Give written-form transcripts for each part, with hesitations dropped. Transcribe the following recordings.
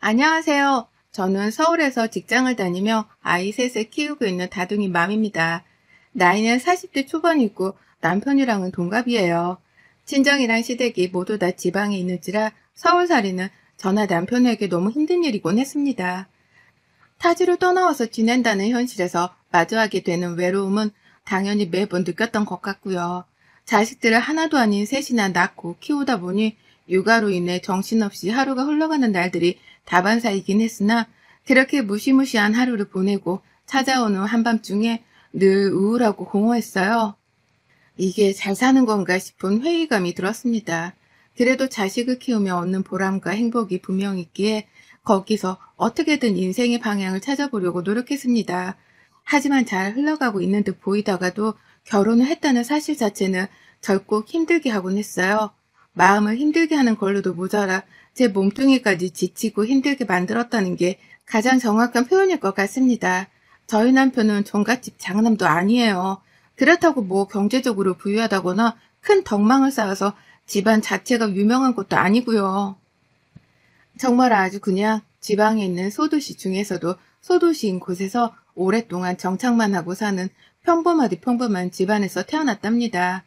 안녕하세요. 저는 서울에서 직장을 다니며 아이 셋을 키우고 있는 다둥이 맘입니다. 나이는 40대 초반이고 남편이랑은 동갑이에요. 친정이랑 시댁이 모두 다 지방에 있는지라 서울살이는 저나 남편에게 너무 힘든 일이곤 했습니다. 타지로 떠나와서 지낸다는 현실에서 마주하게 되는 외로움은 당연히 매번 느꼈던 것 같고요. 자식들을 하나도 아닌 셋이나 낳고 키우다 보니 육아로 인해 정신없이 하루가 흘러가는 날들이 다반사이긴 했으나 그렇게 무시무시한 하루를 보내고 찾아오는 한밤중에 늘 우울하고 공허했어요. 이게 잘 사는 건가 싶은 회의감이 들었습니다. 그래도 자식을 키우며 얻는 보람과 행복이 분명히 있기에 거기서 어떻게든 인생의 방향을 찾아보려고 노력했습니다. 하지만 잘 흘러가고 있는 듯 보이다가도 결혼을 했다는 사실 자체는 결국 힘들게 하곤 했어요. 마음을 힘들게 하는 걸로도 모자라 제 몸뚱이까지 지치고 힘들게 만들었다는 게 가장 정확한 표현일 것 같습니다. 저희 남편은 종갓집 장남도 아니에요. 그렇다고 뭐 경제적으로 부유하다거나 큰 덕망을 쌓아서 집안 자체가 유명한 것도 아니고요. 정말 아주 그냥 지방에 있는 소도시 중에서도 소도시인 곳에서 오랫동안 정착만 하고 사는 평범하디 평범한 집안에서 태어났답니다.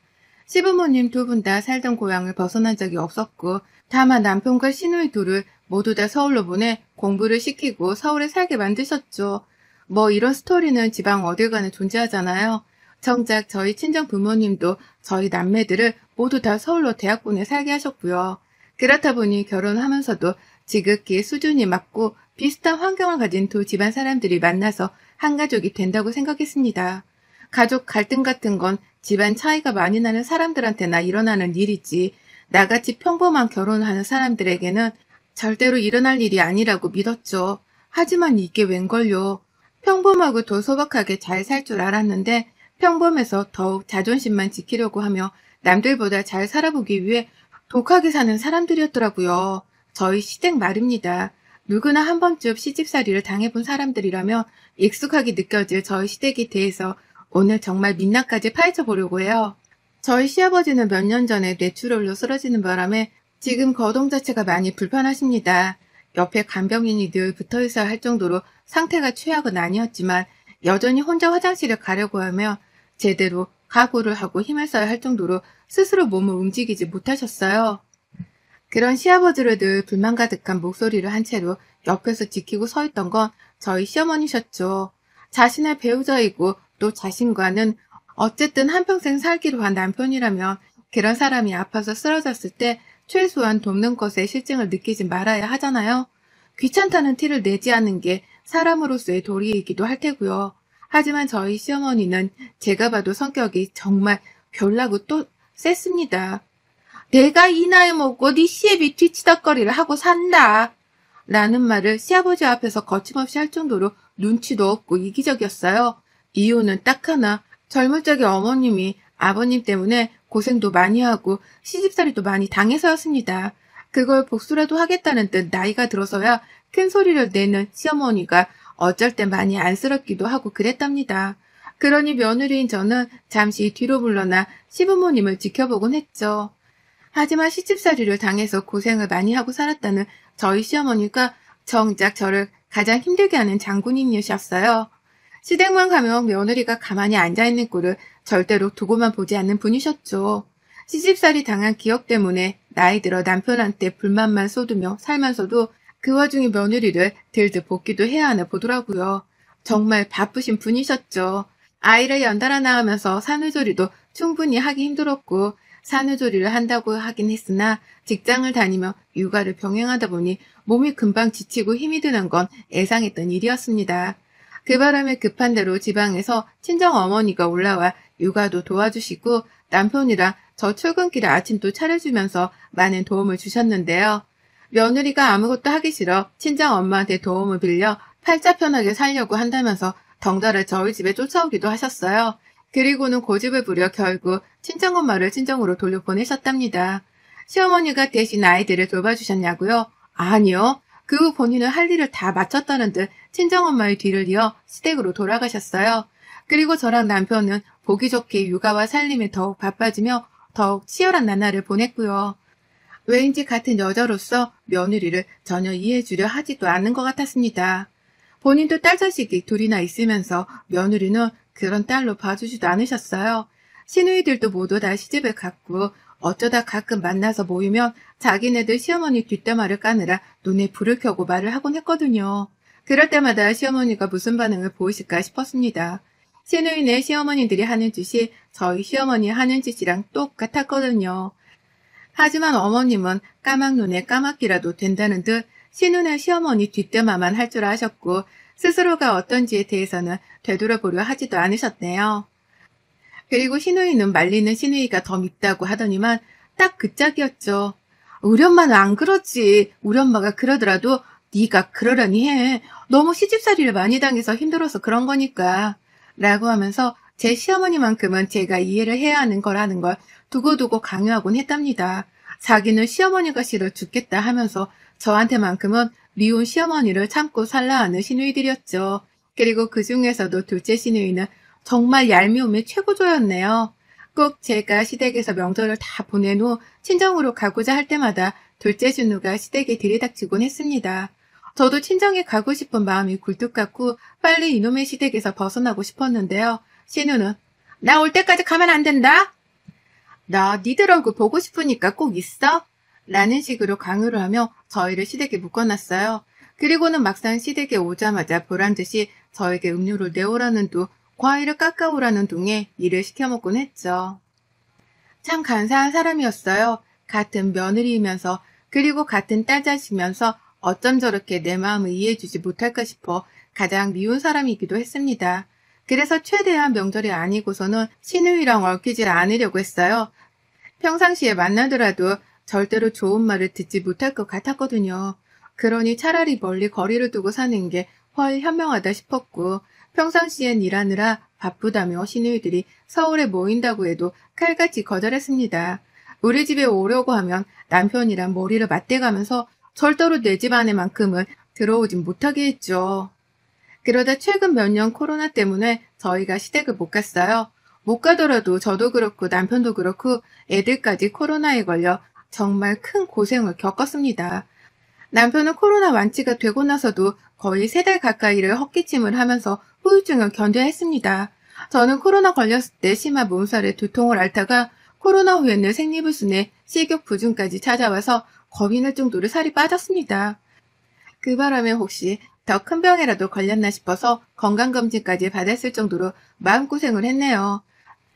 시부모님 두 분 다 살던 고향을 벗어난 적이 없었고 다만 남편과 시누이 둘을 모두 다 서울로 보내 공부를 시키고 서울에 살게 만드셨죠. 뭐 이런 스토리는 지방 어딜 가나 존재하잖아요. 정작 저희 친정 부모님도 저희 남매들을 모두 다 서울로 대학군에 살게 하셨고요. 그렇다 보니 결혼하면서도 지극히 수준이 맞고 비슷한 환경을 가진 두 집안 사람들이 만나서 한 가족이 된다고 생각했습니다. 가족 갈등 같은 건 집안 차이가 많이 나는 사람들한테나 일어나는 일이지 나같이 평범한 결혼을 하는 사람들에게는 절대로 일어날 일이 아니라고 믿었죠. 하지만 이게 웬걸요. 평범하고 더 소박하게 잘 살 줄 알았는데 평범해서 더욱 자존심만 지키려고 하며 남들보다 잘 살아보기 위해 독하게 사는 사람들이었더라고요. 저희 시댁 말입니다. 누구나 한 번쯤 시집살이를 당해본 사람들이라면 익숙하게 느껴질 저희 시댁에 대해서 오늘 정말 민낯까지 파헤쳐 보려고 해요. 저희 시아버지는 몇 년 전에 뇌출혈로 쓰러지는 바람에 지금 거동 자체가 많이 불편하십니다. 옆에 간병인이 늘 붙어 있어야 할 정도로 상태가 최악은 아니었지만 여전히 혼자 화장실을 가려고 하며 제대로 각오를 하고 힘을 써야 할 정도로 스스로 몸을 움직이지 못하셨어요. 그런 시아버지를 늘 불만 가득한 목소리를 한 채로 옆에서 지키고 서 있던 건 저희 시어머니셨죠. 자신의 배우자이고 또 자신과는 어쨌든 한평생 살기로 한 남편이라면 그런 사람이 아파서 쓰러졌을 때 최소한 돕는 것에 실증을 느끼지 말아야 하잖아요. 귀찮다는 티를 내지 않는 게 사람으로서의 도리이기도 할 테고요. 하지만 저희 시어머니는 제가 봐도 성격이 정말 별나고 또 셌습니다. 내가 이 나이 먹고 네 시애비 뒤치덕거리를 하고 산다. 라는 말을 시아버지 앞에서 거침없이 할 정도로 눈치도 없고 이기적이었어요. 이유는 딱 하나. 젊을 적에 어머님이 아버님 때문에 고생도 많이 하고 시집살이도 많이 당해서였습니다. 그걸 복수라도 하겠다는 듯 나이가 들어서야 큰 소리를 내는 시어머니가 어쩔 때 많이 안쓰럽기도 하고 그랬답니다. 그러니 며느리인 저는 잠시 뒤로 물러나 시부모님을 지켜보곤 했죠. 하지만 시집살이를 당해서 고생을 많이 하고 살았다는 저희 시어머니가 정작 저를 가장 힘들게 하는 장군님이셨어요. 시댁만 가면 며느리가 가만히 앉아있는 꼴을 절대로 두고만 보지 않는 분이셨죠. 시집살이 당한 기억 때문에 나이 들어 남편한테 불만만 쏟으며 살면서도 그 와중에 며느리를 들들 볶기도 해야 하나 보더라고요. 정말 바쁘신 분이셨죠. 아이를 연달아 낳으면서 산후조리도 충분히 하기 힘들었고 산후조리를 한다고 하긴 했으나 직장을 다니며 육아를 병행하다 보니 몸이 금방 지치고 힘이 드는 건 예상했던 일이었습니다. 그 바람에 급한 대로 지방에서 친정어머니가 올라와 육아도 도와주시고 남편이랑 저 출근길에 아침도 차려주면서 많은 도움을 주셨는데요. 며느리가 아무것도 하기 싫어 친정엄마한테 도움을 빌려 팔자 편하게 살려고 한다면서 덩달아 저희 집에 쫓아오기도 하셨어요. 그리고는 고집을 부려 결국 친정엄마를 친정으로 돌려보내셨답니다. 시어머니가 대신 아이들을 돌봐주셨냐고요? 아니요. 그 후 본인은 할 일을 다 마쳤다는 듯 친정엄마의 뒤를 이어 시댁으로 돌아가셨어요. 그리고 저랑 남편은 보기 좋게 육아와 살림에 더욱 바빠지며 더욱 치열한 나날을 보냈고요. 왜인지 같은 여자로서 며느리를 전혀 이해해주려 하지도 않는 것 같았습니다. 본인도 딸 자식이 둘이나 있으면서 며느리는 그런 딸로 봐주지도 않으셨어요. 시누이들도 모두 다 시집을 갔고 어쩌다 가끔 만나서 모이면 자기네들 시어머니 뒷담화를 까느라 눈에 불을 켜고 말을 하곤 했거든요. 그럴 때마다 시어머니가 무슨 반응을 보이실까 싶었습니다. 시누이네 시어머니들이 하는 짓이 저희 시어머니 하는 짓이랑 똑같았거든요. 하지만 어머님은 까막 눈에 까맣기라도 된다는 듯 시누네 시어머니 뒷담화만 할 줄 아셨고 스스로가 어떤지에 대해서는 되돌아보려 하지도 않으셨네요. 그리고 시누이는 말리는 시누이가 더 밉다고 하더니만 딱 그 짝이었죠. 우리 엄마는 안 그러지. 우리 엄마가 그러더라도 네가 그러려니 해. 너무 시집살이를 많이 당해서 힘들어서 그런 거니까. 라고 하면서 제 시어머니만큼은 제가 이해를 해야 하는 거라는 걸 두고두고 강요하곤 했답니다. 자기는 시어머니가 싫어 죽겠다 하면서 저한테만큼은 미운 시어머니를 참고 살라 하는 시누이들이었죠. 그리고 그 중에서도 둘째 시누이는 정말 얄미움의 최고조였네요. 꼭 제가 시댁에서 명절을 다 보낸 후 친정으로 가고자 할 때마다 둘째 시누가 시댁에 들이닥치곤 했습니다. 저도 친정에 가고 싶은 마음이 굴뚝 같고 빨리 이놈의 시댁에서 벗어나고 싶었는데요. 시누는 나 올 때까지 가면 안 된다. 나 니들 얼굴 보고 싶으니까 꼭 있어? 라는 식으로 강요를 하며 저희를 시댁에 묶어놨어요. 그리고는 막상 시댁에 오자마자 보란듯이 저에게 음료를 내오라는 둥, 과일을 깎아오라는 둥에 일을 시켜먹곤 했죠. 참 간사한 사람이었어요. 같은 며느리이면서 그리고 같은 딸 자식이면서 어쩜 저렇게 내 마음을 이해해주지 못할까 싶어 가장 미운 사람이기도 했습니다. 그래서 최대한 명절이 아니고서는 시누이랑 얽히질 않으려고 했어요. 평상시에 만나더라도 절대로 좋은 말을 듣지 못할 것 같았거든요. 그러니 차라리 멀리 거리를 두고 사는 게 훨 현명하다 싶었고 평상시엔 일하느라 바쁘다며 시누이들이 서울에 모인다고 해도 칼같이 거절했습니다. 우리 집에 오려고 하면 남편이랑 머리를 맞대가면서 절대로 내 집 안에만큼은 들어오진 못하게 했죠. 그러다 최근 몇 년 코로나 때문에 저희가 시댁을 못 갔어요. 못 가더라도 저도 그렇고 남편도 그렇고 애들까지 코로나에 걸려 정말 큰 고생을 겪었습니다. 남편은 코로나 완치가 되고 나서도 거의 3달 가까이를 헛기침을 하면서 후유증을 견뎌야 했습니다. 저는 코로나 걸렸을 때 심한 몸살에 두통을 앓다가 코로나 후에는 생리불순에 식욕부진까지 찾아와서 겁이 날 정도로 살이 빠졌습니다. 그 바람에 혹시 더 큰 병이라도 걸렸나 싶어서 건강검진까지 받았을 정도로 마음고생을 했네요.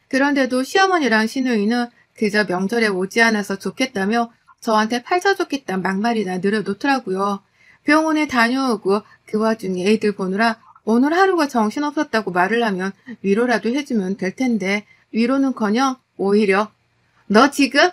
그런데도 시어머니랑 시누이는 그저 명절에 오지 않아서 좋겠다며 저한테 팔자좋겠다는 막말이나 늘어놓더라고요. 병원에 다녀오고 그 와중에 애들 보느라 오늘 하루가 정신없었다고 말을 하면 위로라도 해주면 될 텐데 위로는커녕 오히려 너 지금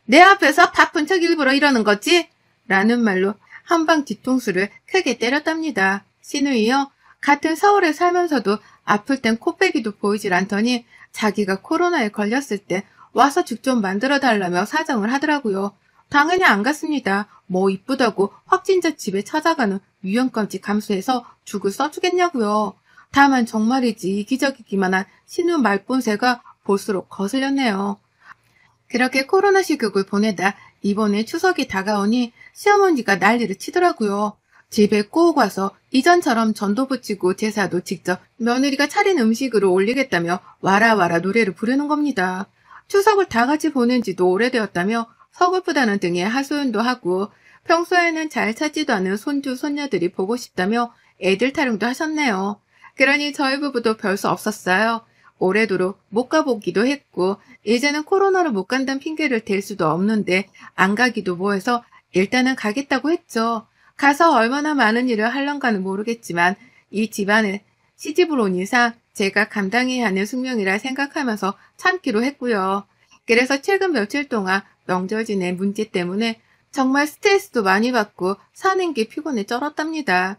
내 앞에서 바쁜 척 일부러 이러는 거지? 라는 말로 한방 뒤통수를 크게 때렸답니다. 시누이요? 같은 서울에 살면서도 아플 땐 코빼기도 보이질 않더니 자기가 코로나에 걸렸을 때 와서 죽 좀 만들어 달라며 사정을 하더라고요. 당연히 안 갔습니다. 뭐 이쁘다고 확진자 집에 찾아가는 위험까지 감수해서 죽을 써주겠냐고요. 다만 정말이지 이기적이기만 한 신우 말본새가 볼수록 거슬렸네요. 그렇게 코로나 시국을 보내다 이번에 추석이 다가오니 시어머니가 난리를 치더라고요. 집에 꼭 와서 이전처럼 전도 붙이고 제사도 직접 며느리가 차린 음식으로 올리겠다며 와라와라 노래를 부르는 겁니다. 추석을 다 같이 보낸 지도 오래되었다며 서글프다는 등의 하소연도 하고 평소에는 잘 찾지도 않은 손주, 손녀들이 보고 싶다며 애들 타령도 하셨네요. 그러니 저희 부부도 별 수 없었어요. 올해도록 못 가보기도 했고 이제는 코로나로 못 간다는 핑계를 댈 수도 없는데 안 가기도 뭐해서 일단은 가겠다고 했죠. 가서 얼마나 많은 일을 할런가는 모르겠지만 이 집안을 시집을 온 이상 제가 감당해야 하는 숙명이라 생각하면서 참기로 했고요. 그래서 최근 며칠 동안 명절 지낸 문제 때문에 정말 스트레스도 많이 받고 사는 게 피곤해 쩔었답니다.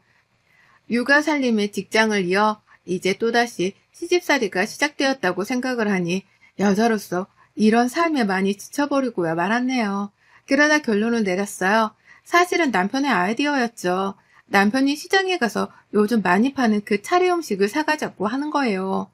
육아 살림에 직장을 이어 이제 또다시 시집살이가 시작되었다고 생각을 하니 여자로서 이런 삶에 많이 지쳐버리고야 말았네요. 그러다 결론을 내렸어요. 사실은 남편의 아이디어였죠. 남편이 시장에 가서 요즘 많이 파는 그 차례 음식을 사가자고 하는 거예요.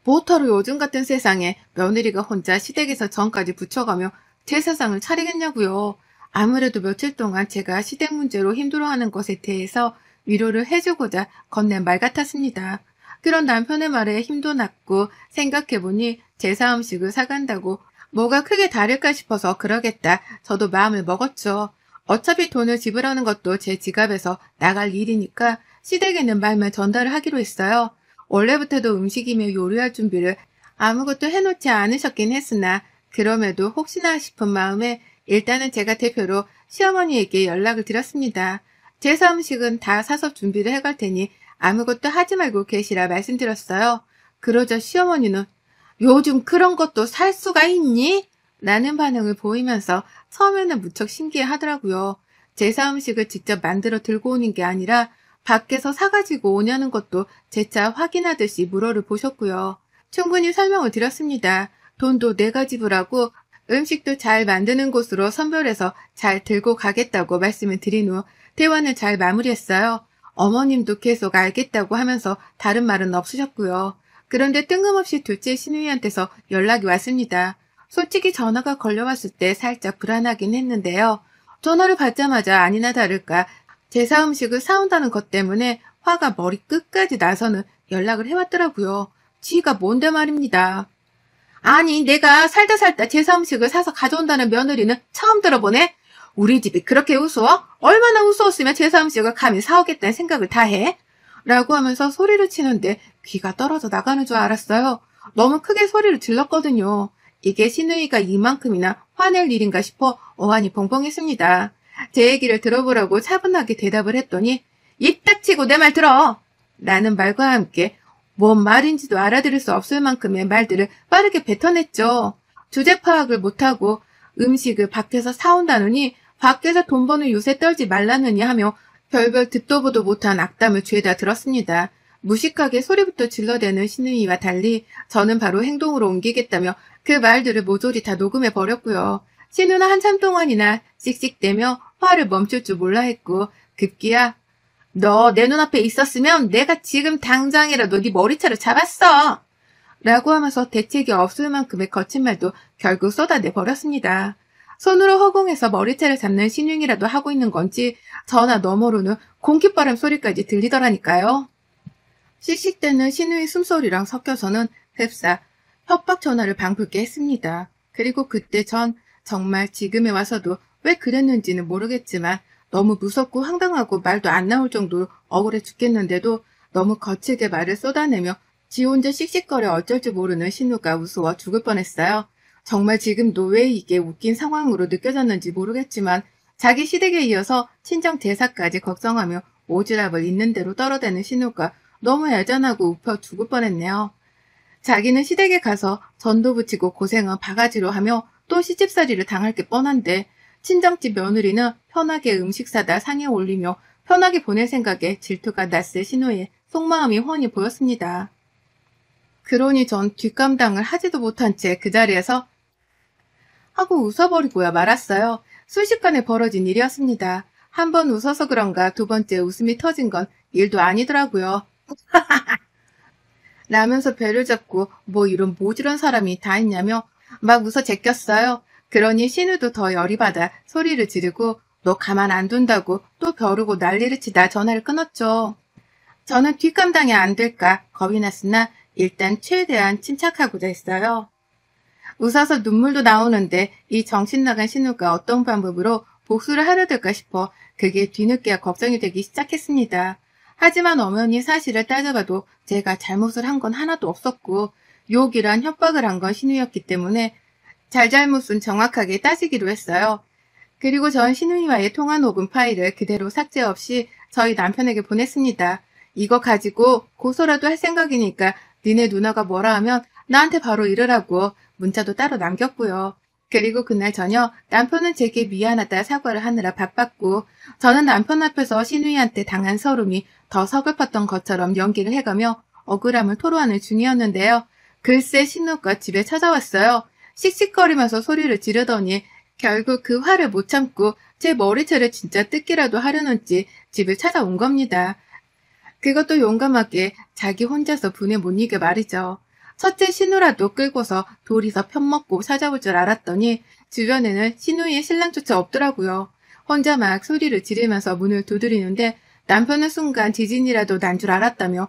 뭐하러 요즘 같은 세상에 며느리가 혼자 시댁에서 전까지 붙여가며 제사상을 차리겠냐고요. 아무래도 며칠 동안 제가 시댁 문제로 힘들어하는 것에 대해서 위로를 해주고자 건넨 말 같았습니다. 그런 남편의 말에 힘도 났고 생각해보니 제사 음식을 사간다고 뭐가 크게 다를까 싶어서 그러겠다. 저도 마음을 먹었죠. 어차피 돈을 지불하는 것도 제 지갑에서 나갈 일이니까 시댁에는 말만 전달을 하기로 했어요. 원래부터도 음식이며 요리할 준비를 아무것도 해놓지 않으셨긴 했으나 그럼에도 혹시나 싶은 마음에 일단은 제가 대표로 시어머니에게 연락을 드렸습니다. 제사 음식은 다 사서 준비를 해갈 테니 아무것도 하지 말고 계시라 말씀드렸어요. 그러자 시어머니는 요즘 그런 것도 살 수가 있니? 라는 반응을 보이면서 처음에는 무척 신기해 하더라고요. 제사 음식을 직접 만들어 들고 오는 게 아니라 밖에서 사가지고 오냐는 것도 재차 확인하듯이 물어를 보셨고요. 충분히 설명을 드렸습니다. 돈도 내가 지불하고 음식도 잘 만드는 곳으로 선별해서 잘 들고 가겠다고 말씀을 드린 후 대화는 잘 마무리했어요. 어머님도 계속 알겠다고 하면서 다른 말은 없으셨고요. 그런데 뜬금없이 둘째 시누이한테서 연락이 왔습니다. 솔직히 전화가 걸려왔을 때 살짝 불안하긴 했는데요. 전화를 받자마자 아니나 다를까 제사 음식을 사온다는 것 때문에 화가 머리 끝까지 나서는 연락을 해왔더라고요. 지가 뭔데 말입니다. 아니 내가 살다 제사 음식을 사서 가져온다는 며느리는 처음 들어보네? 우리 집이 그렇게 우스워? 얼마나 우스웠으면 제사 음식을 감히 사오겠다는 생각을 다 해? 라고 하면서 소리를 치는데 귀가 떨어져 나가는 줄 알았어요. 너무 크게 소리를 질렀거든요. 이게 시누이가 이만큼이나 화낼 일인가 싶어 어안이 벙벙했습니다. 제 얘기를 들어보라고 차분하게 대답을 했더니 입 닥치고 내 말 들어! 라는 말과 함께 뭔 말인지도 알아들을 수 없을 만큼의 말들을 빠르게 뱉어냈죠. 주제 파악을 못하고 음식을 밖에서 사온다느니 밖에서 돈 버는 요새 떨지 말라느니 하며 별별 듣도 보도 못한 악담을 죄다 들었습니다. 무식하게 소리부터 질러대는 시누이와 달리 저는 바로 행동으로 옮기겠다며 그 말들을 모조리 다 녹음해 버렸고요. 시누는 한참 동안이나 씩씩대며 화를 멈출 줄 몰라 했고 급기야 너 내 눈앞에 있었으면 내가 지금 당장이라도 네 머리채를 잡았어! 라고 하면서 대책이 없을 만큼의 거친 말도 결국 쏟아내 버렸습니다. 손으로 허공에서 머리채를 잡는 신용이라도 하고 있는 건지 전화 너머로는 공깃바람 소리까지 들리더라니까요. 씩씩대는 신우의 숨소리랑 섞여서는 흡사 협박 전화를 방불케 했습니다. 그리고 그때 전 정말 지금에 와서도 왜 그랬는지는 모르겠지만 너무 무섭고 황당하고 말도 안 나올 정도로 억울해 죽겠는데도 너무 거칠게 말을 쏟아내며 지 혼자 씩씩거려 어쩔 줄 모르는 신우가 우스워 죽을 뻔했어요. 정말 지금도 왜 이게 웃긴 상황으로 느껴졌는지 모르겠지만 자기 시댁에 이어서 친정 제사까지 걱정하며 오지랖을 있는 대로 떨어대는 신우가 너무 애잔하고 우겨 죽을 뻔했네요. 자기는 시댁에 가서 전도 붙이고 고생한 바가지로 하며 또 시집살이를 당할 게 뻔한데 친정집 며느리는 편하게 음식 사다 상에 올리며 편하게 보낼 생각에 질투가 났을 신우의 속마음이 훤히 보였습니다. 그러니 전 뒷감당을 하지도 못한 채 그 자리에서 하고 웃어버리고야 말았어요. 순식간에 벌어진 일이었습니다. 한 번 웃어서 그런가 두 번째 웃음이 터진 건 일도 아니더라고요. 라면서 배를 잡고 뭐 이런 모질한 사람이 다 있냐며 막 웃어 제꼈어요. 그러니 신우도 더 열이 받아 소리를 지르고 너 가만 안 둔다고 또 벼르고 난리를 치다 전화를 끊었죠. 저는 뒷감당이 안 될까 겁이 났으나 일단 최대한 침착하고자 했어요. 웃어서 눈물도 나오는데 이 정신나간 신우가 어떤 방법으로 복수를 하려 들까 싶어 그게 뒤늦게야 걱정이 되기 시작했습니다. 하지만 엄연히 사실을 따져봐도 제가 잘못을 한 건 하나도 없었고 욕이란 협박을 한 건 신우였기 때문에 잘잘못은 정확하게 따지기로 했어요. 그리고 전 신우이와의 통화 녹음 파일을 그대로 삭제 없이 저희 남편에게 보냈습니다. 이거 가지고 고소라도 할 생각이니까 니네 누나가 뭐라 하면 나한테 바로 이르라고 문자도 따로 남겼고요. 그리고 그날 저녁 남편은 제게 미안하다 사과를 하느라 바빴고 저는 남편 앞에서 신우이한테 당한 서름이 더 서글펐던 것처럼 연기를 해가며 억울함을 토로하는 중이었는데요. 글쎄 신우가 집에 찾아왔어요. 씩씩거리면서 소리를 지르더니 결국 그 화를 못 참고 제 머리채를 진짜 뜯기라도 하려는지 집을 찾아온 겁니다. 그것도 용감하게 자기 혼자서 분에 못 이겨 말이죠. 첫째 신우라도 끌고서 둘이서 편먹고 찾아올 줄 알았더니 주변에는 신우이의 신랑조차 없더라고요. 혼자 막 소리를 지르면서 문을 두드리는데 남편은 순간 지진이라도 난 줄 알았다며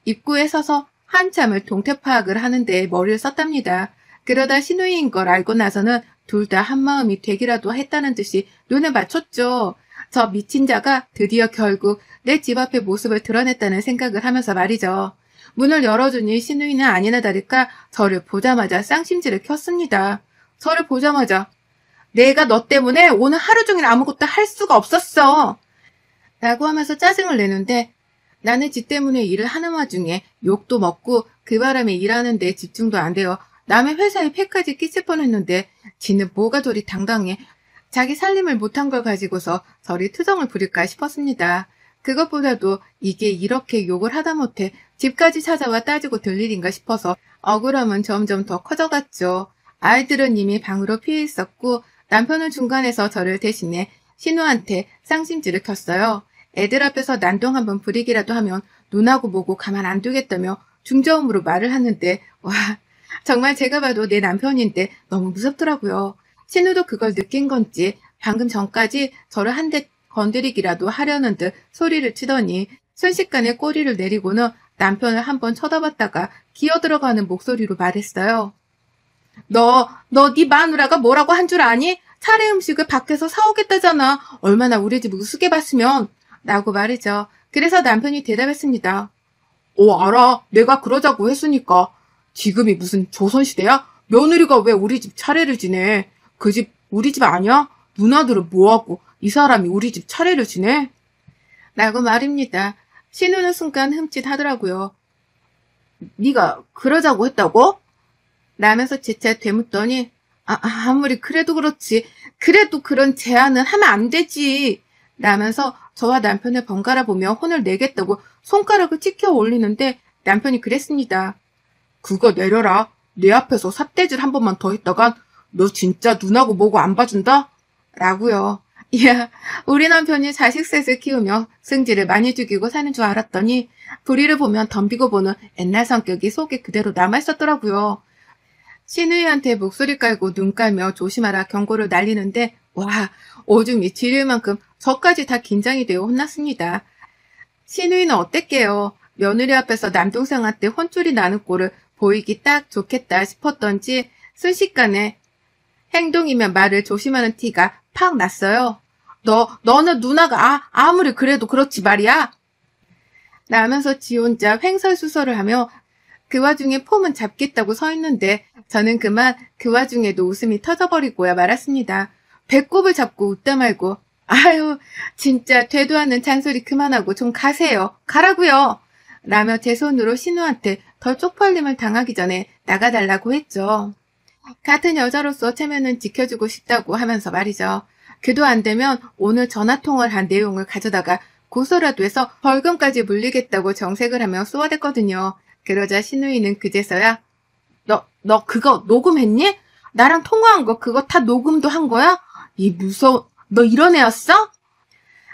입구에 서서 한참을 동태 파악을 하는데 머리를 썼답니다. 그러다 신우이인 걸 알고 나서는 둘 다 한마음이 되기라도 했다는 듯이 눈을 맞췄죠. 저 미친 자가 드디어 결국 내 집 앞의 모습을 드러냈다는 생각을 하면서 말이죠. 문을 열어주니 신우이는 아니나 다를까 저를 보자마자 쌍심지를 켰습니다. 저를 보자마자 내가 너 때문에 오늘 하루 종일 아무것도 할 수가 없었어. 라고 하면서 짜증을 내는데 나는 지 때문에 일을 하는 와중에 욕도 먹고 그 바람에 일하는데 집중도 안 돼요. 남의 회사에 패까지 끼칠 뻔했는데 지는 뭐가 저리 당당해. 자기 살림을 못한 걸 가지고서 저리 투정을 부릴까 싶었습니다. 그것보다도 이게 이렇게 욕을 하다못해 집까지 찾아와 따지고 들 일인가 싶어서 억울함은 점점 더 커져갔죠. 아이들은 이미 방으로 피해 있었고 남편은 중간에서 저를 대신해 신우한테 쌍심지를 켰어요. 애들 앞에서 난동 한번 부리기라도 하면 눈하고 보고 가만 안 두겠다며 중저음으로 말을 하는데 와 정말 제가 봐도 내 남편인데 너무 무섭더라고요. 신우도 그걸 느낀 건지 방금 전까지 저를 한 대 건드리기라도 하려는 듯 소리를 치더니 순식간에 꼬리를 내리고는 남편을 한번 쳐다봤다가 기어들어가는 목소리로 말했어요. 너 네 마누라가 뭐라고 한 줄 아니? 차례 음식을 밖에서 사오겠다잖아. 얼마나 우리 집 우습게 봤으면. 라고 말이죠. 그래서 남편이 대답했습니다. 알아. 내가 그러자고 했으니까. 지금이 무슨 조선시대야? 며느리가 왜 우리 집 차례를 지내? 그 집 우리 집 아니야? 누나들은 뭐하고 이 사람이 우리 집 차례를 지내? 라고 말입니다. 신우는 순간 흠칫하더라고요. 네가 그러자고 했다고? 라면서 재차 되묻더니 아무리 그래도 그렇지. 그래도 그런 제안은 하면 안 되지. 라면서 저와 남편을 번갈아 보며 혼을 내겠다고 손가락을 치켜 올리는데 남편이 그랬습니다. 그거 내려라. 내 앞에서 삿대질 한 번만 더 했다간 너 진짜 눈하고 뭐고 안 봐준다? 라고요. 이야, 우리 남편이 자식 셋을 키우며 승질을 많이 죽이고 사는 줄 알았더니 불의를 보면 덤비고 보는 옛날 성격이 속에 그대로 남아있었더라고요. 신우이한테 목소리 깔고 눈 깔며 조심하라 경고를 날리는데 와, 오줌이 지릴 만큼 저까지 다 긴장이 되어 혼났습니다. 신우이는 어땠게요? 며느리 앞에서 남동생한테 혼쭐이 나는 꼴을 보이기 딱 좋겠다 싶었던지 순식간에 행동이면 말을 조심하는 티가 팍 났어요. 너는 누나가 아무리 그래도 그렇지 말이야. 라면서 지 혼자 횡설수설을 하며 그 와중에 폼은 잡겠다고 서 있는데 저는 그만 그 와중에도 웃음이 터져버리고야 말았습니다. 배꼽을 잡고 웃다 말고 아유 진짜 되도 않는 잔소리 그만하고 좀 가세요. 가라고요. 라며 제 손으로 신우한테 더 쪽팔림을 당하기 전에 나가달라고 했죠. 같은 여자로서 체면은 지켜주고 싶다고 하면서 말이죠. 그도 안 되면 오늘 전화통화를 한 내용을 가져다가 고소라도 해서 벌금까지 물리겠다고 정색을 하며 쏘아댔거든요. 그러자 신우이는 그제서야 너 그거 녹음했니? 나랑 통화한 거 그거 다 녹음도 한 거야? 이 무서워. 너 이런 애였어?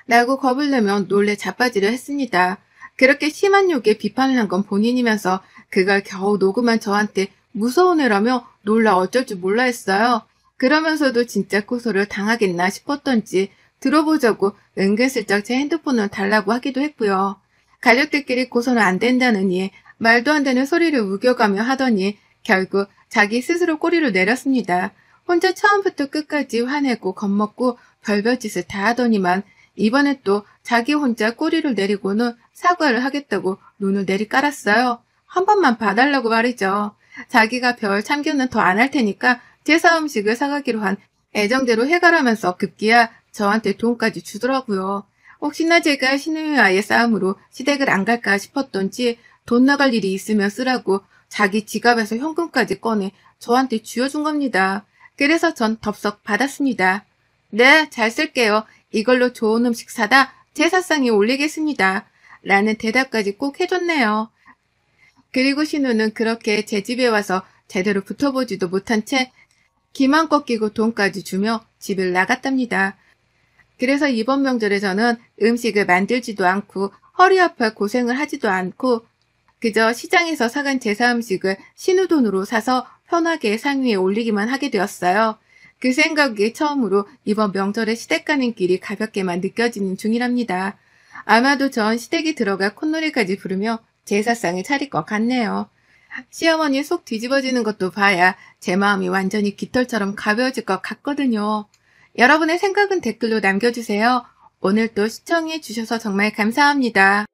라고 겁을 내면 놀래 자빠지려 했습니다. 그렇게 심한 욕에 비판을 한 건 본인이면서 그걸 겨우 녹음한 저한테 무서운 애라며 놀라 어쩔 줄 몰라 했어요. 그러면서도 진짜 고소를 당하겠나 싶었던지 들어보자고 은근슬쩍 제 핸드폰을 달라고 하기도 했고요. 가족들끼리 고소는 안 된다느니 말도 안 되는 소리를 우겨가며 하더니 결국 자기 스스로 꼬리를 내렸습니다. 혼자 처음부터 끝까지 화내고 겁먹고 별별 짓을 다 하더니만 이번에 또 자기 혼자 꼬리를 내리고는 사과를 하겠다고 눈을 내리깔았어요. 한 번만 봐달라고 말이죠. 자기가 별 참견은 더 안 할 테니까 제사 음식을 사가기로 한 애정대로 해가라면서 급기야 저한테 돈까지 주더라고요. 혹시나 제가 신우이와의 싸움으로 시댁을 안 갈까 싶었던지 돈 나갈 일이 있으면 쓰라고 자기 지갑에서 현금까지 꺼내 저한테 쥐어준 겁니다. 그래서 전 덥석 받았습니다. 네, 잘 쓸게요. 이걸로 좋은 음식 사다 제사상에 올리겠습니다. 라는 대답까지 꼭 해줬네요. 그리고 신우는 그렇게 제 집에 와서 제대로 붙어보지도 못한 채 기만 꺾이고 돈까지 주며 집을 나갔답니다. 그래서 이번 명절에 저는 음식을 만들지도 않고 허리 아파 고생을 하지도 않고 그저 시장에서 사간 제사 음식을 신우 돈으로 사서 편하게 상위에 올리기만 하게 되었어요. 그 생각에 처음으로 이번 명절에 시댁 가는 길이 가볍게만 느껴지는 중이랍니다. 아마도 전 시댁이 들어가 콧노래까지 부르며 제사상을 차릴 것 같네요. 시어머니 속 뒤집어지는 것도 봐야 제 마음이 완전히 깃털처럼 가벼워질 것 같거든요. 여러분의 생각은 댓글로 남겨주세요. 오늘 또 시청해 주셔서 정말 감사합니다.